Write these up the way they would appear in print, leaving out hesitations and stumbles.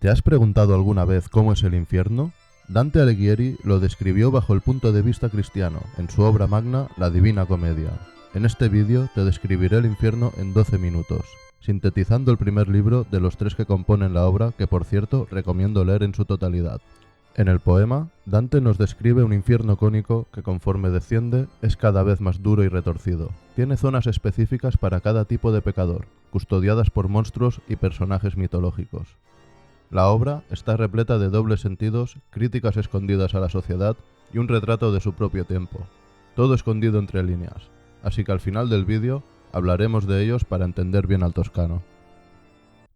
¿Te has preguntado alguna vez cómo es el infierno? Dante Alighieri lo describió bajo el punto de vista cristiano, en su obra magna La Divina Comedia. En este vídeo te describiré el infierno en 12 minutos, sintetizando el primer libro de los 3 que componen la obra, que por cierto recomiendo leer en su totalidad. En el poema, Dante nos describe un infierno cónico que conforme desciende es cada vez más duro y retorcido. Tiene zonas específicas para cada tipo de pecador, custodiadas por monstruos y personajes mitológicos. La obra está repleta de dobles sentidos, críticas escondidas a la sociedad y un retrato de su propio tiempo, todo escondido entre líneas, así que al final del vídeo hablaremos de ellos para entender bien al toscano.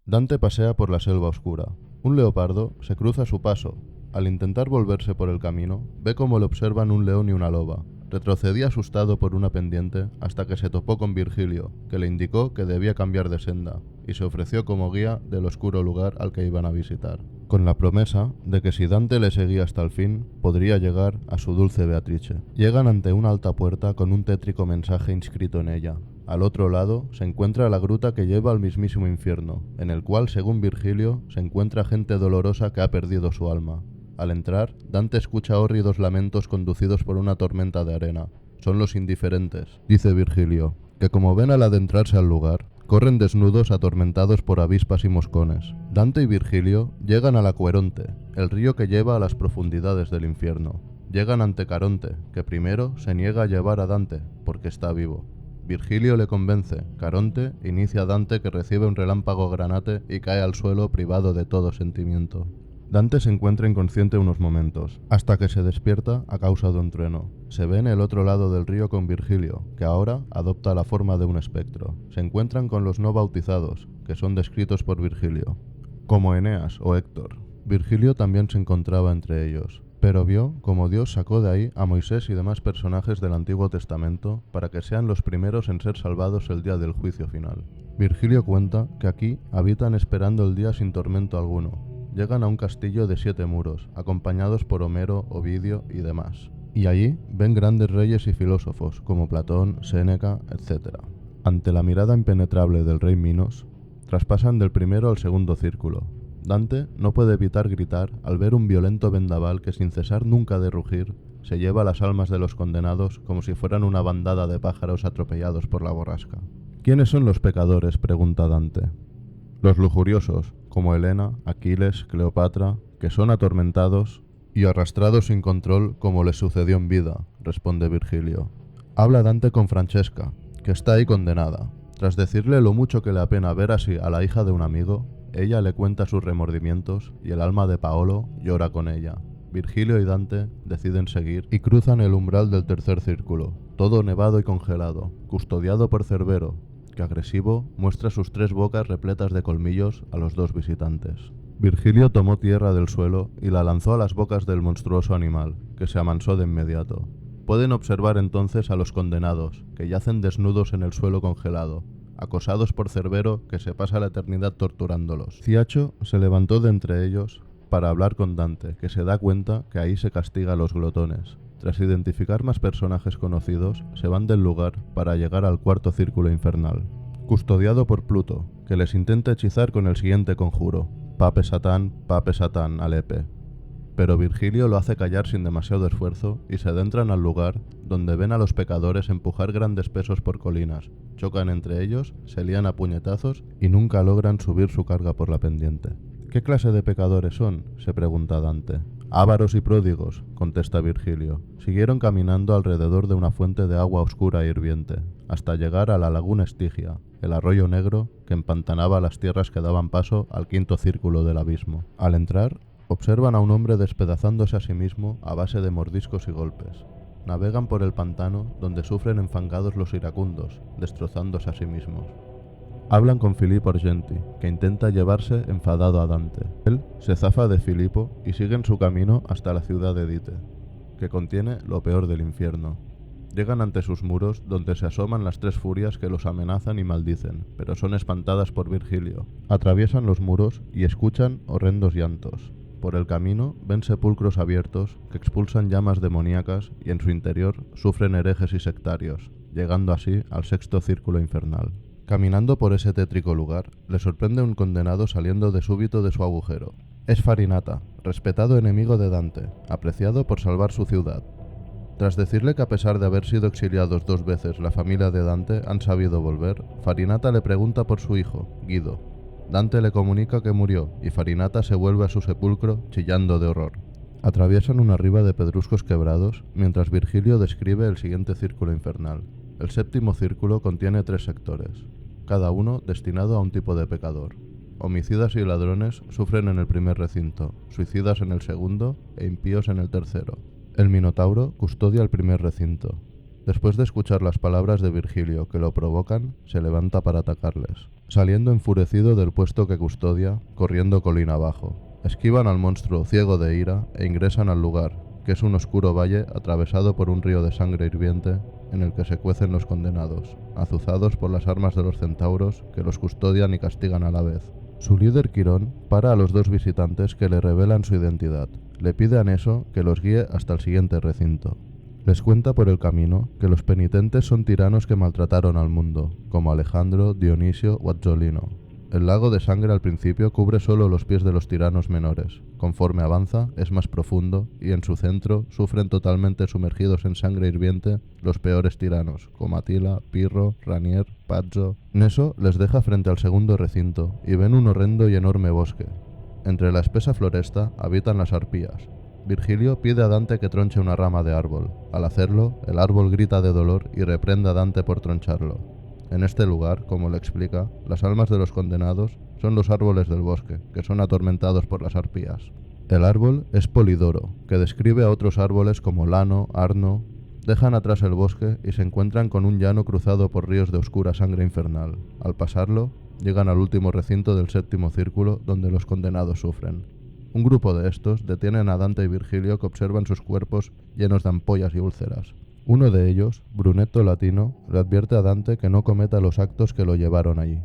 Dante pasea por la selva oscura. Un leopardo se cruza a su paso. Al intentar volverse por el camino, ve cómo le observan un león y una loba. Retrocedía asustado por una pendiente hasta que se topó con Virgilio, que le indicó que debía cambiar de senda, y se ofreció como guía del oscuro lugar al que iban a visitar, con la promesa de que si Dante le seguía hasta el fin, podría llegar a su dulce Beatrice. Llegan ante una alta puerta con un tétrico mensaje inscrito en ella. Al otro lado se encuentra la gruta que lleva al mismísimo infierno, en el cual, según Virgilio, se encuentra gente dolorosa que ha perdido su alma. Al entrar, Dante escucha hórridos lamentos conducidos por una tormenta de arena. Son los indiferentes, dice Virgilio, que como ven al adentrarse al lugar, corren desnudos atormentados por avispas y moscones. Dante y Virgilio llegan al Aqueronte, el río que lleva a las profundidades del infierno. Llegan ante Caronte, que primero se niega a llevar a Dante, porque está vivo. Virgilio le convence. Caronte inicia a Dante, que recibe un relámpago granate y cae al suelo privado de todo sentimiento. Dante se encuentra inconsciente unos momentos, hasta que se despierta a causa de un trueno. Se ve en el otro lado del río con Virgilio, que ahora adopta la forma de un espectro. Se encuentran con los no bautizados, que son descritos por Virgilio, como Eneas o Héctor. Virgilio también se encontraba entre ellos, pero vio cómo Dios sacó de ahí a Moisés y demás personajes del Antiguo Testamento para que sean los primeros en ser salvados el día del juicio final. Virgilio cuenta que aquí habitan esperando el día sin tormento alguno. Llegan a un castillo de 7 muros, acompañados por Homero, Ovidio y demás. Y allí ven grandes reyes y filósofos, como Platón, Séneca, etc. Ante la mirada impenetrable del rey Minos, traspasan del primero al segundo círculo. Dante no puede evitar gritar al ver un violento vendaval que, sin cesar nunca de rugir, se lleva las almas de los condenados como si fueran una bandada de pájaros atropellados por la borrasca. ¿Quiénes son los pecadores?, pregunta Dante. Los lujuriosos, como Helena, Aquiles, Cleopatra, que son atormentados y arrastrados sin control como les sucedió en vida, responde Virgilio. Habla Dante con Francesca, que está ahí condenada. Tras decirle lo mucho que le apena ver así a la hija de un amigo, ella le cuenta sus remordimientos y el alma de Paolo llora con ella. Virgilio y Dante deciden seguir y cruzan el umbral del tercer círculo, todo nevado y congelado, custodiado por Cerbero, que agresivo muestra sus 3 bocas repletas de colmillos a los 2 visitantes. Virgilio tomó tierra del suelo y la lanzó a las bocas del monstruoso animal, que se amansó de inmediato. Pueden observar entonces a los condenados, que yacen desnudos en el suelo congelado, acosados por Cerbero, que se pasa la eternidad torturándolos. Ciacho se levantó de entre ellos para hablar con Dante, que se da cuenta que ahí se castiga a los glotones. Tras identificar más personajes conocidos, se van del lugar para llegar al cuarto círculo infernal, custodiado por Pluto, que les intenta hechizar con el siguiente conjuro: Pape Satán, alepe. Pero Virgilio lo hace callar sin demasiado esfuerzo y se adentran al lugar, donde ven a los pecadores empujar grandes pesos por colinas, chocan entre ellos, se lían a puñetazos y nunca logran subir su carga por la pendiente. ¿Qué clase de pecadores son?, se pregunta Dante. Ávaros y pródigos, contesta Virgilio. Siguieron caminando alrededor de una fuente de agua oscura e hirviente, hasta llegar a la laguna Estigia, el arroyo negro que empantanaba las tierras que daban paso al quinto círculo del abismo. Al entrar, observan a un hombre despedazándose a sí mismo a base de mordiscos y golpes. Navegan por el pantano, donde sufren enfangados los iracundos, destrozándose a sí mismos. Hablan con Filippo Argenti, que intenta llevarse enfadado a Dante. Él se zafa de Filippo y siguen su camino hasta la ciudad de Dite, que contiene lo peor del infierno. Llegan ante sus muros, donde se asoman las 3 furias que los amenazan y maldicen, pero son espantadas por Virgilio. Atraviesan los muros y escuchan horrendos llantos. Por el camino ven sepulcros abiertos que expulsan llamas demoníacas y en su interior sufren herejes y sectarios, llegando así al 6º círculo infernal. Caminando por ese tétrico lugar, le sorprende un condenado saliendo de súbito de su agujero. Es Farinata, respetado enemigo de Dante, apreciado por salvar su ciudad. Tras decirle que a pesar de haber sido exiliados 2 veces, la familia de Dante han sabido volver, Farinata le pregunta por su hijo, Guido. Dante le comunica que murió y Farinata se vuelve a su sepulcro chillando de horror. Atraviesan una riba de pedruscos quebrados mientras Virgilio describe el siguiente círculo infernal. El séptimo círculo contiene 3 sectores, cada uno destinado a un tipo de pecador. Homicidas y ladrones sufren en el primer recinto, suicidas en el segundo e impíos en el tercero. El Minotauro custodia el primer recinto. Después de escuchar las palabras de Virgilio que lo provocan, se levanta para atacarles, saliendo enfurecido del puesto que custodia, corriendo colina abajo. Esquivan al monstruo ciego de ira e ingresan al lugar, que es un oscuro valle atravesado por un río de sangre hirviente en el que se cuecen los condenados, azuzados por las armas de los centauros que los custodian y castigan a la vez. Su líder Quirón para a los 2 visitantes que le revelan su identidad. Le pide a Neso que los guíe hasta el siguiente recinto. Les cuenta por el camino que los penitentes son tiranos que maltrataron al mundo, como Alejandro, Dionisio o Azzolino. El lago de sangre al principio cubre solo los pies de los tiranos menores. Conforme avanza, es más profundo y en su centro sufren totalmente sumergidos en sangre hirviente los peores tiranos, como Atila, Pirro, Ranier, Pazzo. Neso les deja frente al segundo recinto y ven un horrendo y enorme bosque. Entre la espesa floresta habitan las arpías. Virgilio pide a Dante que tronche una rama de árbol. Al hacerlo, el árbol grita de dolor y reprende a Dante por troncharlo. En este lugar, como le explica, las almas de los condenados son los árboles del bosque, que son atormentados por las arpías. El árbol es Polidoro, que describe a otros árboles como Lano, Arno. Dejan atrás el bosque y se encuentran con un llano cruzado por ríos de oscura sangre infernal. Al pasarlo, llegan al último recinto del séptimo círculo donde los condenados sufren. Un grupo de estos detienen a Dante y Virgilio que observan sus cuerpos llenos de ampollas y úlceras. Uno de ellos, Brunetto Latino, le advierte a Dante que no cometa los actos que lo llevaron allí.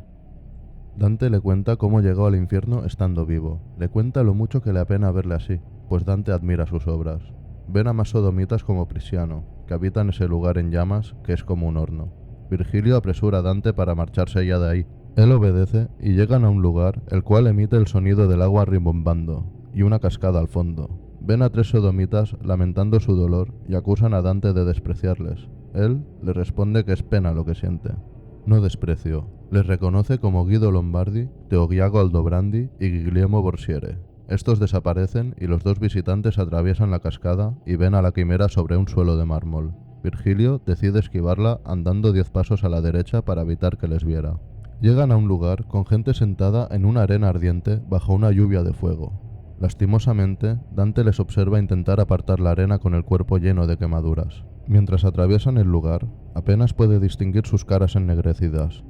Dante le cuenta cómo llegó al infierno estando vivo. Le cuenta lo mucho que le apena verle así, pues Dante admira sus obras. Ven a más sodomitas como Prisiano, que habitan ese lugar en llamas que es como un horno. Virgilio apresura a Dante para marcharse ya de ahí. Él obedece y llegan a un lugar el cual emite el sonido del agua rimbombando y una cascada al fondo. Ven a 3 sodomitas lamentando su dolor y acusan a Dante de despreciarles. Él les responde que es pena lo que siente. No desprecio. Les reconoce como Guido Lombardi, Teogiago Aldobrandi y Guglielmo Borsiere. Estos desaparecen y los 2 visitantes atraviesan la cascada y ven a la quimera sobre un suelo de mármol. Virgilio decide esquivarla andando 10 pasos a la derecha para evitar que les viera. Llegan a un lugar con gente sentada en una arena ardiente bajo una lluvia de fuego. Lastimosamente, Dante les observa intentar apartar la arena con el cuerpo lleno de quemaduras. Mientras atraviesan el lugar, apenas puede distinguir sus caras ennegrecidas.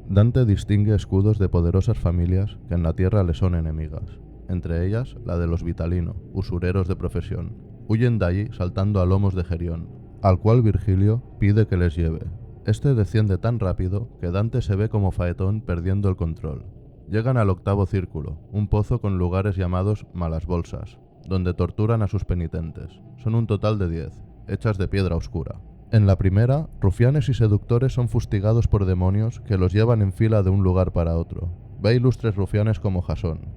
Dante distingue escudos de poderosas familias que en la tierra le son enemigas, entre ellas la de los Vitalino, usureros de profesión. Huyen de allí saltando a lomos de Gerión, al cual Virgilio pide que les lleve. Este desciende tan rápido que Dante se ve como Faetón perdiendo el control. Llegan al 8º círculo, un pozo con lugares llamados Malas Bolsas, donde torturan a sus penitentes. Son un total de 10, hechas de piedra oscura. En la primera, rufianes y seductores son fustigados por demonios que los llevan en fila de un lugar para otro. Ve ilustres rufianes como Jasón.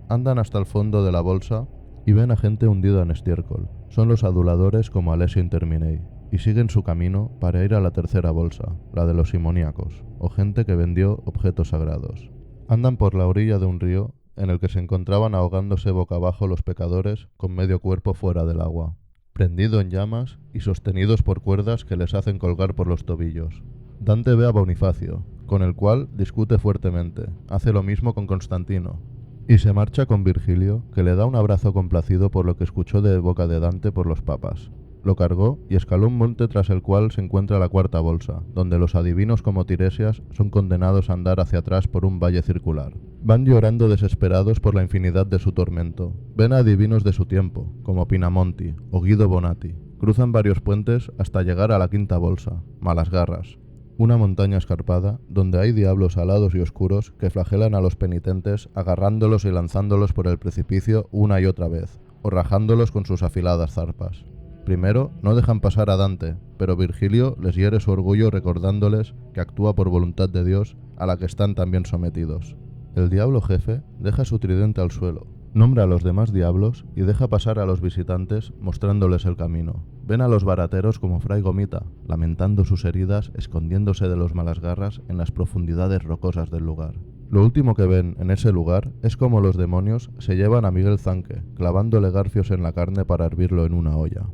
Andan hasta el fondo de la bolsa y ven a gente hundida en estiércol. Son los aduladores como Alessio Interminei, y siguen su camino para ir a la 3ª bolsa, la de los simoníacos, o gente que vendió objetos sagrados. Andan por la orilla de un río en el que se encontraban ahogándose boca abajo los pecadores con medio cuerpo fuera del agua, prendido en llamas y sostenidos por cuerdas que les hacen colgar por los tobillos. Dante ve a Bonifacio, con el cual discute fuertemente, hace lo mismo con Constantino, y se marcha con Virgilio, que le da un abrazo complacido por lo que escuchó de boca de Dante por los papas. Lo cargó y escaló un monte tras el cual se encuentra la 4ª bolsa, donde los adivinos como Tiresias son condenados a andar hacia atrás por un valle circular. Van llorando desesperados por la infinidad de su tormento. Ven a adivinos de su tiempo, como Pinamonti o Guido Bonatti. Cruzan varios puentes hasta llegar a la 5ª bolsa, Malasgarras, una montaña escarpada donde hay diablos alados y oscuros que flagelan a los penitentes agarrándolos y lanzándolos por el precipicio una y otra vez, o rajándolos con sus afiladas zarpas. Primero, no dejan pasar a Dante, pero Virgilio les hiere su orgullo recordándoles que actúa por voluntad de Dios a la que están también sometidos. El diablo jefe deja su tridente al suelo, Nombra a los demás diablos y deja pasar a los visitantes mostrándoles el camino. Ven a los barateros como Fray Gomita, lamentando sus heridas, escondiéndose de los malasgarras en las profundidades rocosas del lugar. Lo último que ven en ese lugar es como los demonios se llevan a Miguel Zanque, clavándole garfios en la carne para hervirlo en una olla.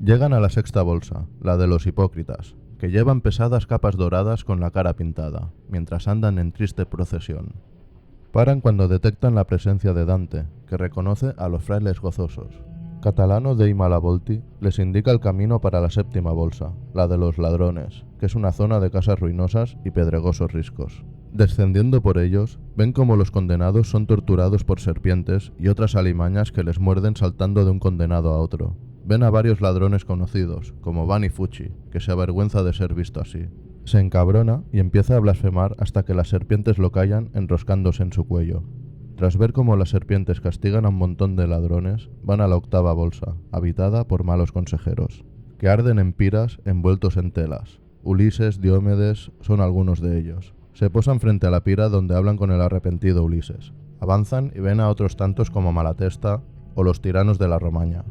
Llegan a la sexta bolsa, la de los hipócritas, que llevan pesadas capas doradas con la cara pintada, mientras andan en triste procesión. Paran cuando detectan la presencia de Dante, que reconoce a los frailes gozosos. Catalano dei Malavolti les indica el camino para la séptima bolsa, la de los ladrones, que es una zona de casas ruinosas y pedregosos riscos. Descendiendo por ellos, ven como los condenados son torturados por serpientes y otras alimañas que les muerden saltando de un condenado a otro. Ven a varios ladrones conocidos, como Vanni Fucci, que se avergüenza de ser visto así. Se encabrona y empieza a blasfemar hasta que las serpientes lo callan enroscándose en su cuello. Tras ver cómo las serpientes castigan a un montón de ladrones, van a la octava bolsa, habitada por malos consejeros, que arden en piras envueltos en telas. Ulises, Diomedes son algunos de ellos. Se posan frente a la pira donde hablan con el arrepentido Ulises. Avanzan y ven a otros tantos como Malatesta o los tiranos de la Romaña.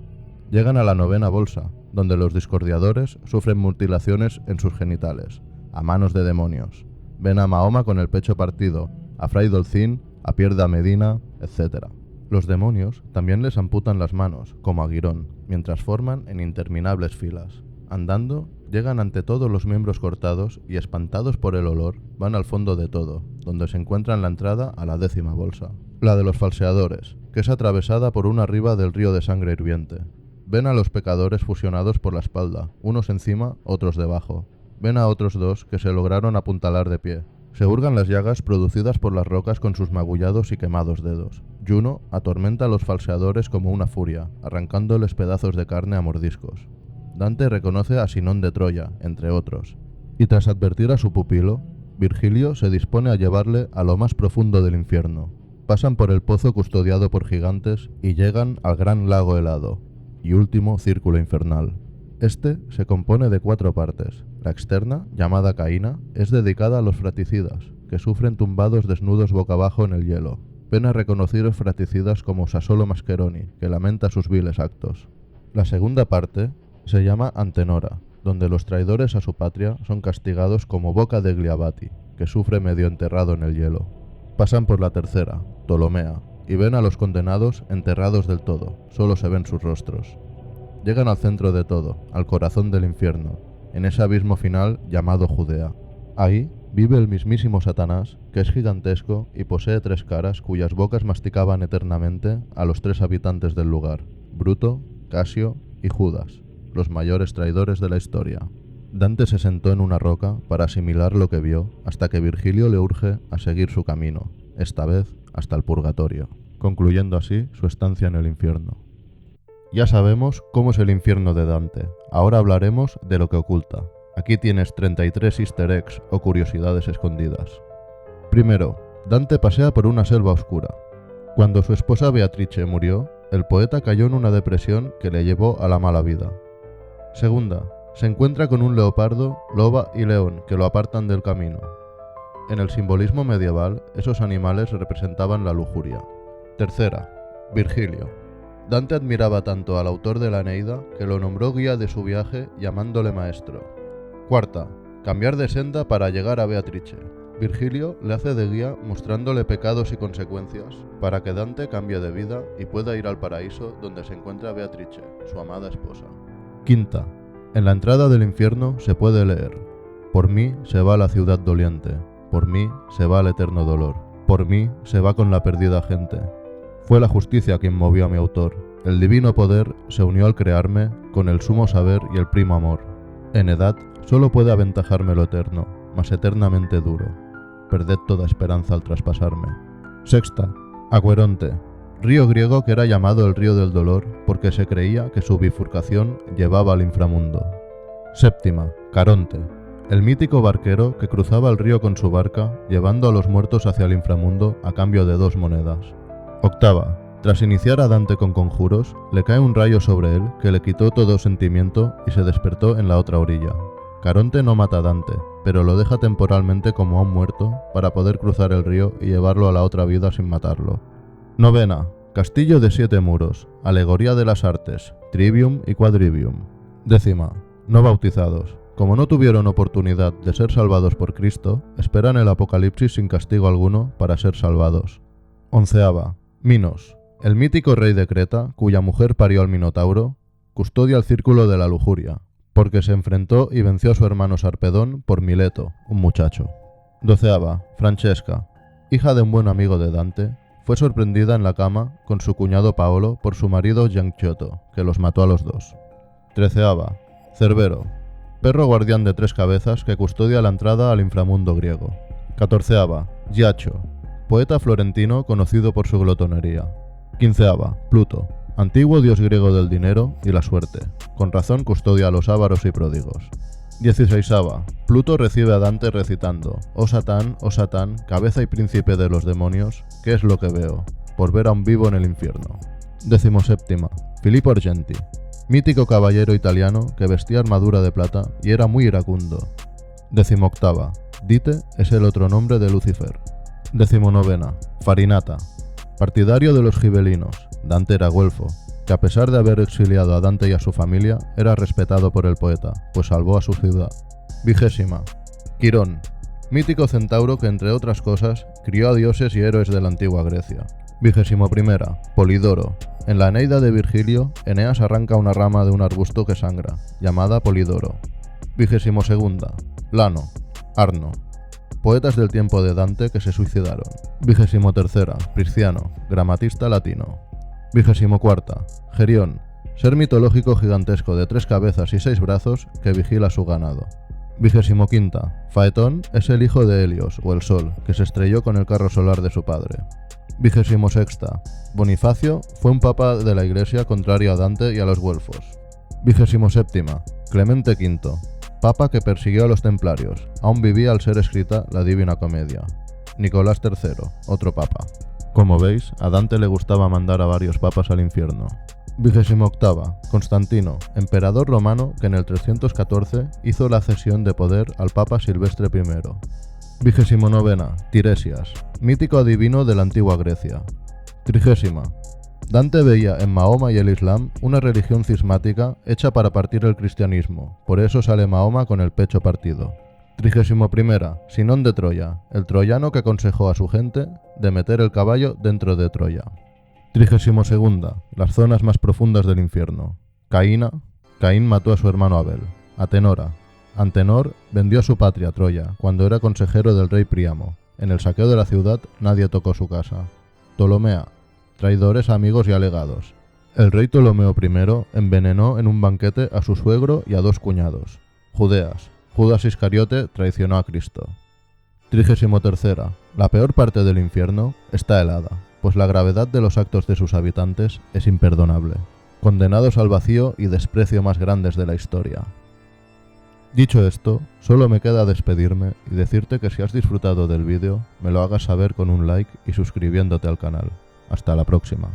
Llegan a la novena bolsa, donde los discordiadores sufren mutilaciones en sus genitales, a manos de demonios. Ven a Mahoma con el pecho partido, a Fray Dolcín, a Pierda Medina, etc. Los demonios también les amputan las manos, como a Girón, mientras forman en interminables filas. Andando, llegan ante todos los miembros cortados y, espantados por el olor, van al fondo de todo, donde se encuentran la entrada a la décima bolsa, la de los falseadores, que es atravesada por una riba del río de sangre hirviente. Ven a los pecadores fusionados por la espalda, unos encima, otros debajo. Ven a otros dos que se lograron apuntalar de pie. Se hurgan las llagas producidas por las rocas con sus magullados y quemados dedos. Juno atormenta a los falseadores como una furia, arrancándoles pedazos de carne a mordiscos. Dante reconoce a Sinón de Troya, entre otros, y tras advertir a su pupilo, Virgilio se dispone a llevarle a lo más profundo del infierno. Pasan por el pozo custodiado por gigantes y llegan al gran lago helado y último círculo infernal. Este se compone de 4 partes. La externa, llamada Caína, es dedicada a los fraticidas, que sufren tumbados desnudos boca abajo en el hielo. Ven a reconocidos fraticidas como Sasolo Mascheroni, que lamenta sus viles actos. La segunda parte se llama Antenora, donde los traidores a su patria son castigados como Boca de Gliabati, que sufre medio enterrado en el hielo. Pasan por la tercera, Ptolomea, y ven a los condenados enterrados del todo, solo se ven sus rostros. Llegan al centro de todo, al corazón del infierno, en ese abismo final llamado Judea. Ahí vive el mismísimo Satanás, que es gigantesco y posee 3 caras cuyas bocas masticaban eternamente a los 3 habitantes del lugar, Bruto, Casio y Judas, los mayores traidores de la historia. Dante se sentó en una roca para asimilar lo que vio hasta que Virgilio le urge a seguir su camino, esta vez hasta el purgatorio, concluyendo así su estancia en el infierno. Ya sabemos cómo es el infierno de Dante, ahora hablaremos de lo que oculta. Aquí tienes 33 easter eggs o curiosidades escondidas. Primero, Dante pasea por una selva oscura. Cuando su esposa Beatrice murió, el poeta cayó en una depresión que le llevó a la mala vida. Segunda, se encuentra con un leopardo, loba y león que lo apartan del camino. En el simbolismo medieval, esos animales representaban la lujuria. Tercera, Virgilio. Dante admiraba tanto al autor de la Eneida que lo nombró guía de su viaje llamándole maestro. Cuarta, cambiar de senda para llegar a Beatrice. Virgilio le hace de guía mostrándole pecados y consecuencias para que Dante cambie de vida y pueda ir al paraíso donde se encuentra Beatrice, su amada esposa. Quinta, en la entrada del infierno se puede leer: por mí se va la ciudad doliente, por mí se va el eterno dolor, por mí se va con la perdida gente. Fue la justicia quien movió a mi autor. El divino poder se unió al crearme con el sumo saber y el primo amor. En edad solo puede aventajarme lo eterno, mas eternamente duro. Perded toda esperanza al traspasarme. Sexta, Aqueronte, río griego que era llamado el río del dolor porque se creía que su bifurcación llevaba al inframundo. Séptima, Caronte, el mítico barquero que cruzaba el río con su barca llevando a los muertos hacia el inframundo a cambio de 2 monedas. Octava, tras iniciar a Dante con conjuros, le cae un rayo sobre él que le quitó todo sentimiento y se despertó en la otra orilla. Caronte no mata a Dante, pero lo deja temporalmente como a un muerto para poder cruzar el río y llevarlo a la otra vida sin matarlo. Novena, Castillo de 7 muros, alegoría de las artes, trivium y quadrivium. 10. No bautizados. Como no tuvieron oportunidad de ser salvados por Cristo, esperan el Apocalipsis sin castigo alguno para ser salvados. 11. Minos. El mítico rey de Creta, cuya mujer parió al Minotauro, custodia el círculo de la lujuria, porque se enfrentó y venció a su hermano Sarpedón por Mileto, un muchacho. 12. Francesca. Hija de un buen amigo de Dante, fue sorprendida en la cama con su cuñado Paolo por su marido Gianciotto, que los mató a los dos. 13. Cerbero. Perro guardián de 3 cabezas que custodia la entrada al inframundo griego. 14. Giacho. Poeta florentino conocido por su glotonería. 15. Pluto. Antiguo dios griego del dinero y la suerte. Con razón custodia a los ávaros y pródigos. 16. Pluto recibe a Dante recitando: oh Satán, cabeza y príncipe de los demonios, ¿qué es lo que veo? Por ver a un vivo en el infierno. 17. Filippo Argenti. Mítico caballero italiano que vestía armadura de plata y era muy iracundo. 18. Dite es el otro nombre de Lucifer. 19. Farinata. Partidario de los gibelinos, Dante era güelfo, que a pesar de haber exiliado a Dante y a su familia, era respetado por el poeta, pues salvó a su ciudad. 20. Quirón. Mítico centauro que, entre otras cosas, crió a dioses y héroes de la antigua Grecia. 21. Polidoro. En la Eneida de Virgilio, Eneas arranca una rama de un arbusto que sangra, llamada Polidoro. 22. Lano. Arno. Poetas del tiempo de Dante que se suicidaron. 23. Prisciano. Gramatista latino. 24. Gerión. Ser mitológico gigantesco de 3 cabezas y 6 brazos que vigila su ganado. 25. Faetón es el hijo de Helios, o el Sol, que se estrelló con el carro solar de su padre. 26. Bonifacio fue un papa de la Iglesia contrario a Dante y a los güelfos. 27. Clemente V. Papa que persiguió a los templarios. Aún vivía al ser escrita la Divina Comedia. Nicolás III, otro papa. Como veis, a Dante le gustaba mandar a varios papas al infierno. 28. Constantino, emperador romano que en el 314 hizo la cesión de poder al papa Silvestre I. 29. Tiresias, mítico adivino de la antigua Grecia. 30. Dante veía en Mahoma y el Islam una religión cismática hecha para partir el cristianismo, por eso sale Mahoma con el pecho partido. 31. Sinón de Troya, el troyano que aconsejó a su gente de meter el caballo dentro de Troya. 32. Las zonas más profundas del infierno. Caín mató a su hermano Abel. Atenora. Antenor vendió a su patria, Troya, cuando era consejero del rey Príamo. En el saqueo de la ciudad nadie tocó su casa. Ptolomea. Traidores, amigos y alegados. El rey Ptolomeo I envenenó en un banquete a su suegro y a 2 cuñados. Judeas. Judas Iscariote traicionó a Cristo. 33. La peor parte del infierno está helada, pues la gravedad de los actos de sus habitantes es imperdonable, condenados al vacío y desprecio más grandes de la historia. Dicho esto, solo me queda despedirme y decirte que si has disfrutado del vídeo, me lo hagas saber con un like y suscribiéndote al canal. Hasta la próxima.